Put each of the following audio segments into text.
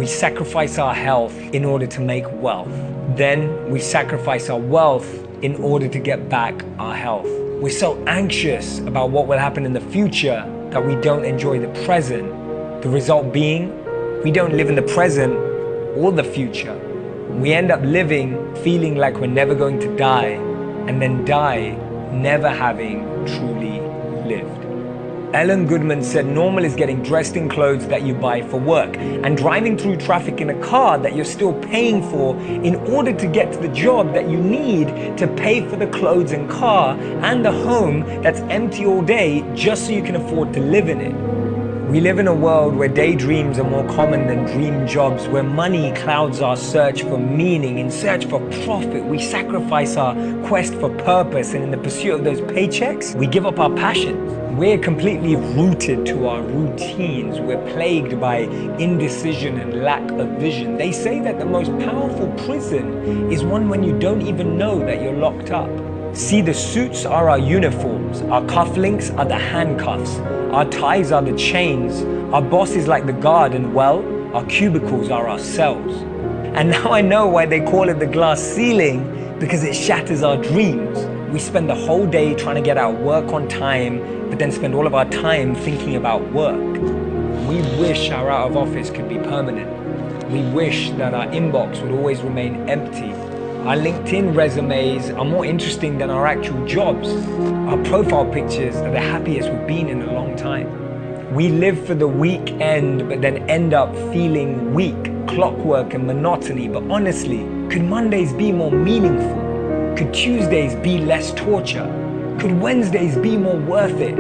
We sacrifice our health in order to make wealth. Then we sacrifice our wealth in order to get back our health. We're so anxious about what will happen in the future that we don't enjoy the present. The result being, we don't live in the present or the future. We end up living feeling like we're never going to die, and then die never having truly lived. Ellen Goodman said normal is getting dressed in clothes that you buy for work and driving through traffic in a car that you're still paying for in order to get to the job that you need to pay for the clothes and car and the home that's empty all day just so you can afford to live in it. We live in a world where daydreams are more common than dream jobs, where money clouds our search for meaning. In search for profit, we sacrifice our quest for purpose, and in the pursuit of those paychecks, we give up our passions. We're completely rooted to our routines. We're plagued by indecision and lack of vision. They say that the most powerful prison is one when you don't even know that you're locked up. See, the suits are our uniforms, our cufflinks are the handcuffs, our ties are the chains, our boss is like the guard, and well, our cubicles are our cells. And now I know why they call it the glass ceiling, because it shatters our dreams. We spend the whole day trying to get our work on time, but then spend all of our time thinking about work. We wish our out of office could be permanent. We wish that our inbox would always remain empty. Our LinkedIn resumes are more interesting than our actual jobs. Our profile pictures are the happiest we've been in a long time. We live for the weekend, but then end up feeling weak, clockwork and monotony. But honestly, could Mondays be more meaningful? Could Tuesdays be less torture? Could Wednesdays be more worth it?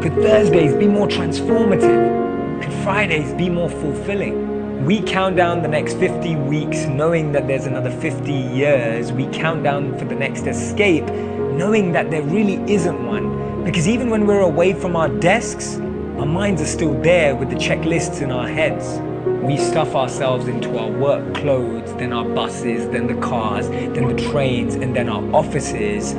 Could Thursdays be more transformative? Could Fridays be more fulfilling? We count down the next 50 weeks knowing that there's another 50 years. We count down for the next escape knowing that there really isn't one. Because even when we're away from our desks, our minds are still there with the checklists in our heads. We stuff ourselves into our work clothes, then our buses, then the cars, then the trains, and then our offices,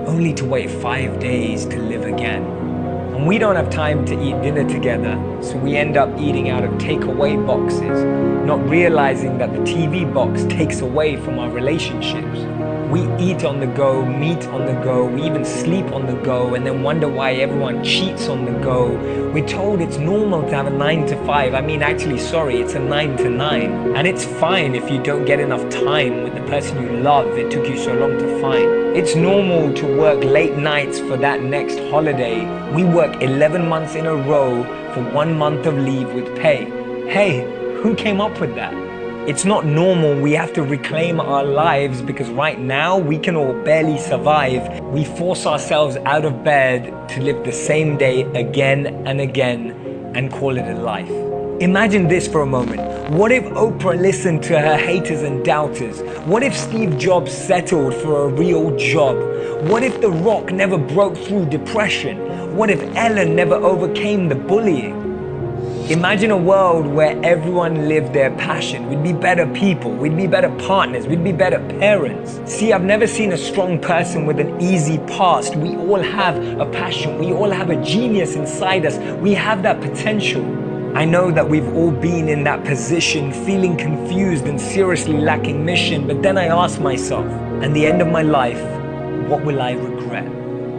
only to wait 5 days to live again. And we don't have time to eat dinner together, so we end up eating out of takeaway boxes, not realizing that the TV box takes away from our relationships. We eat on the go, meet on the go, we even sleep on the go, and then wonder why everyone cheats on the go. We're told it's normal to have a 9 to 5. It's a 9 to 9. And it's fine if you don't get enough time with the person you love it took you so long to find. It's normal to work late nights for that next holiday. We work 11 months in a row for 1 month of leave with pay. Hey, who came up with that? It's not normal. We have to reclaim our lives because right now we can all barely survive. We force ourselves out of bed to live the same day again and again and call it a life. Imagine this for a moment. What if Oprah listened to her haters and doubters? What if Steve Jobs settled for a real job? What if The Rock never broke through depression? What if Ellen never overcame the bullying? Imagine a world where everyone lived their passion. We'd be better people, we'd be better partners, we'd be better parents. See, I've never seen a strong person with an easy past. We all have a passion, we all have a genius inside us, we have that potential. I know that we've all been in that position, feeling confused and seriously lacking mission, but then I ask myself, at the end of my life, what will I regret?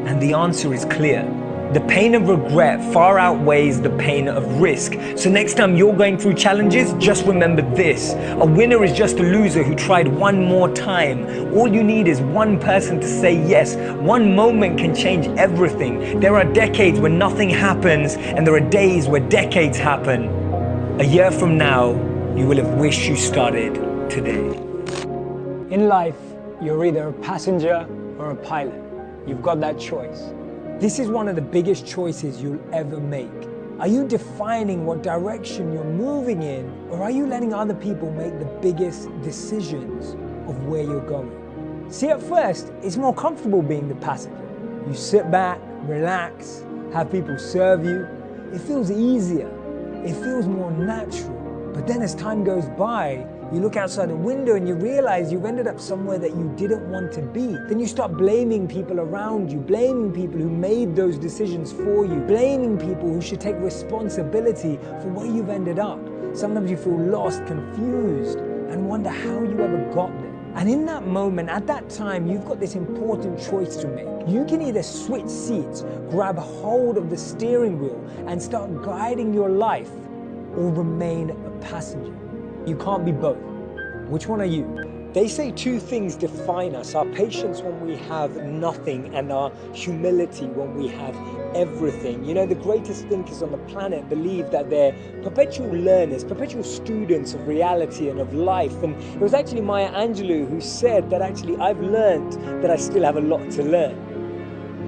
And the answer is clear. The pain of regret far outweighs the pain of risk. So next time you're going through challenges, just remember this. A winner is just a loser who tried one more time. All you need is one person to say yes. One moment can change everything. There are decades where nothing happens, and there are days where decades happen. A year from now, you will have wished you started today. In life, you're either a passenger or a pilot. You've got that choice. This is one of the biggest choices you'll ever make. Are you defining what direction you're moving in, or are you letting other people make the biggest decisions of where you're going? See, at first, it's more comfortable being the passenger. You sit back, relax, have people serve you. It feels easier. It feels more natural. But then as time goes by, you look outside the window and you realize you've ended up somewhere that you didn't want to be. Then you start blaming people around you, blaming people who made those decisions for you, blaming people who should take responsibility for where you've ended up. Sometimes you feel lost, confused, and wonder how you ever got there. And in that moment, at that time, you've got this important choice to make. You can either switch seats, grab hold of the steering wheel, and start guiding your life, or remain a passenger. You can't be both. Which one are you? They say two things define us: our patience when we have nothing, and our humility when we have everything. You know, the greatest thinkers on the planet believe that they're perpetual learners, perpetual students of reality and of life. And it was actually Maya Angelou who said that actually I've learned that I still have a lot to learn.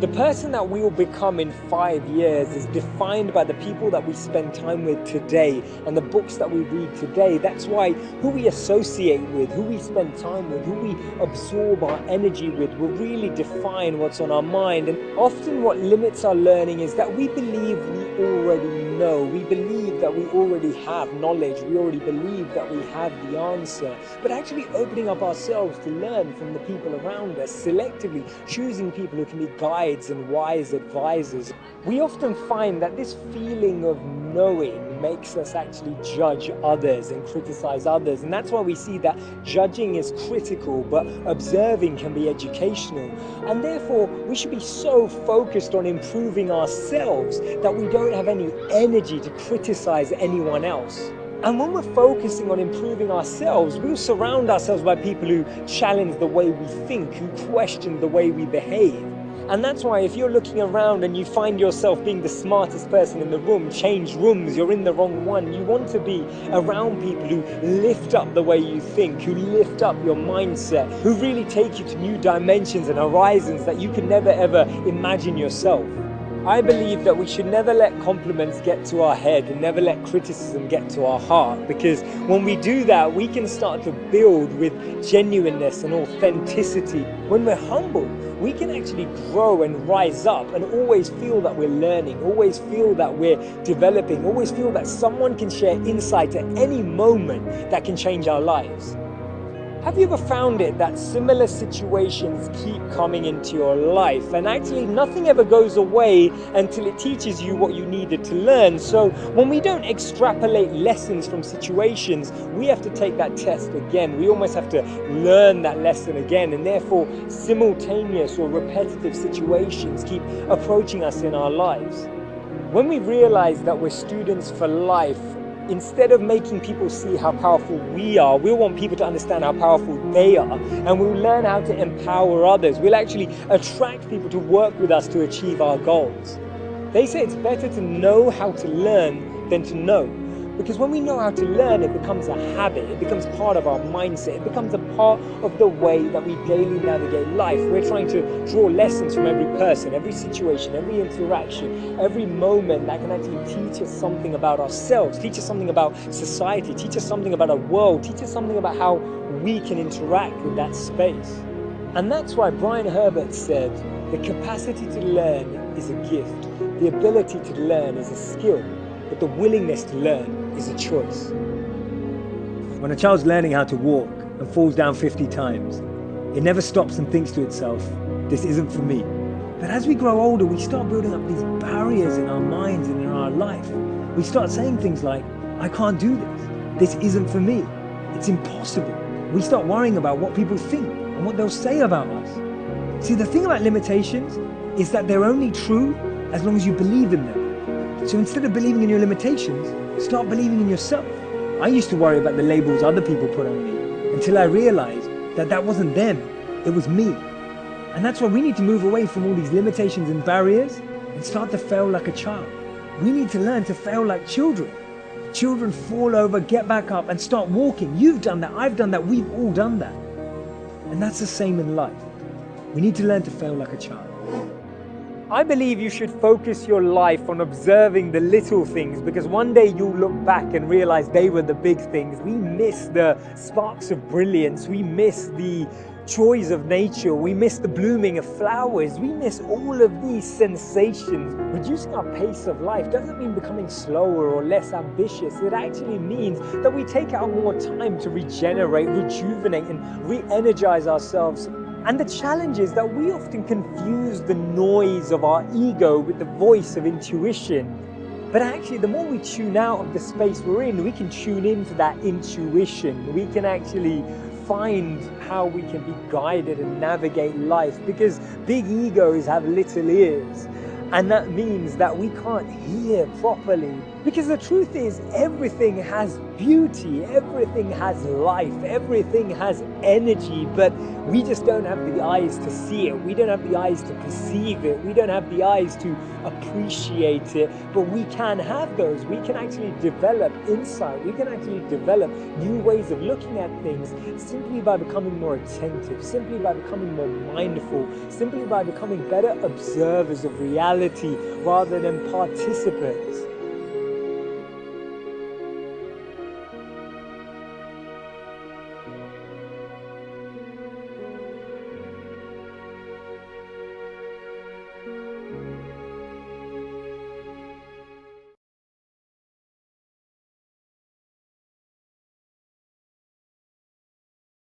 The person that we will become in 5 years is defined by the people that we spend time with today and the books that we read today. That's why who we associate with, who we spend time with, who we absorb our energy with will really define what's on our mind. And often what limits our learning is that we believe we already know. We believe that we already have knowledge. We already believe that we have the answer. But actually opening up ourselves to learn from the people around us, selectively choosing people who can be guides and wise advisors. We often find that this feeling of knowing makes us actually judge others and criticize others. And that's why we see that judging is critical, but observing can be educational. And therefore, we should be so focused on improving ourselves that we don't have any energy to criticize anyone else. And when we're focusing on improving ourselves, we'll surround ourselves by people who challenge the way we think, who question the way we behave. And that's why if you're looking around and you find yourself being the smartest person in the room, change rooms, you're in the wrong one. You want to be around people who lift up the way you think, who lift up your mindset, who really take you to new dimensions and horizons that you can never ever imagine yourself. I believe that we should never let compliments get to our head and never let criticism get to our heart, because when we do that, we can start to build with genuineness and authenticity. When we're humble, we can actually grow and rise up and always feel that we're learning, always feel that we're developing, always feel that someone can share insight at any moment that can change our lives. Have you ever found it that similar situations keep coming into your life, and actually nothing ever goes away until it teaches you what you needed to learn? So when we don't extrapolate lessons from situations, we have to take that test again. We almost have to learn that lesson again, and therefore simultaneous or repetitive situations keep approaching us in our lives. When we realize that we're students for life, instead of making people see how powerful we are, we'll want people to understand how powerful they are, and we'll learn how to empower others. We'll actually attract people to work with us to achieve our goals. They say it's better to know how to learn than to know, because when we know how to learn, it becomes a habit, it becomes part of our mindset, it becomes a part of the way that we daily navigate life. We're trying to draw lessons from every person, every situation, every interaction, every moment that can actually teach us something about ourselves, teach us something about society, teach us something about our world, teach us something about how we can interact with that space. And that's why Brian Herbert said, the capacity to learn is a gift, the ability to learn is a skill, but the willingness to learn is a choice. When a child's learning how to walk and falls down 50 times, it never stops and thinks to itself, this isn't for me. But as we grow older, we start building up these barriers in our minds and in our life. We start saying things like, I can't do this. This isn't for me. It's impossible. We start worrying about what people think and what they'll say about us. See, the thing about limitations is that they're only true as long as you believe in them. So instead of believing in your limitations, start believing in yourself. I used to worry about the labels other people put on me until I realized that that wasn't them, it was me. And that's why we need to move away from all these limitations and barriers and start to fail like a child. We need to learn to fail like children. Children fall over, get back up and start walking. You've done that, I've done that, we've all done that. And that's the same in life. We need to learn to fail like a child. I believe you should focus your life on observing the little things, because one day you'll look back and realize they were the big things. We miss the sparks of brilliance. We miss the joys of nature. We miss the blooming of flowers. We miss all of these sensations. Reducing our pace of life doesn't mean becoming slower or less ambitious. It actually means that we take out more time to regenerate, rejuvenate, and re-energize ourselves. And the challenge is that we often confuse the noise of our ego with the voice of intuition. But actually, the more we tune out of the space we're in, we can tune into that intuition. We can actually find how we can be guided and navigate life, because big egos have little ears. And that means that we can't hear properly. Because the truth is, everything has beauty, everything has life, everything has energy, but we just don't have the eyes to see it. We don't have the eyes to perceive it. We don't have the eyes to appreciate it, but we can have those. We can actually develop insight. We can actually develop new ways of looking at things simply by becoming more attentive, simply by becoming more mindful, simply by becoming better observers of reality rather than participants.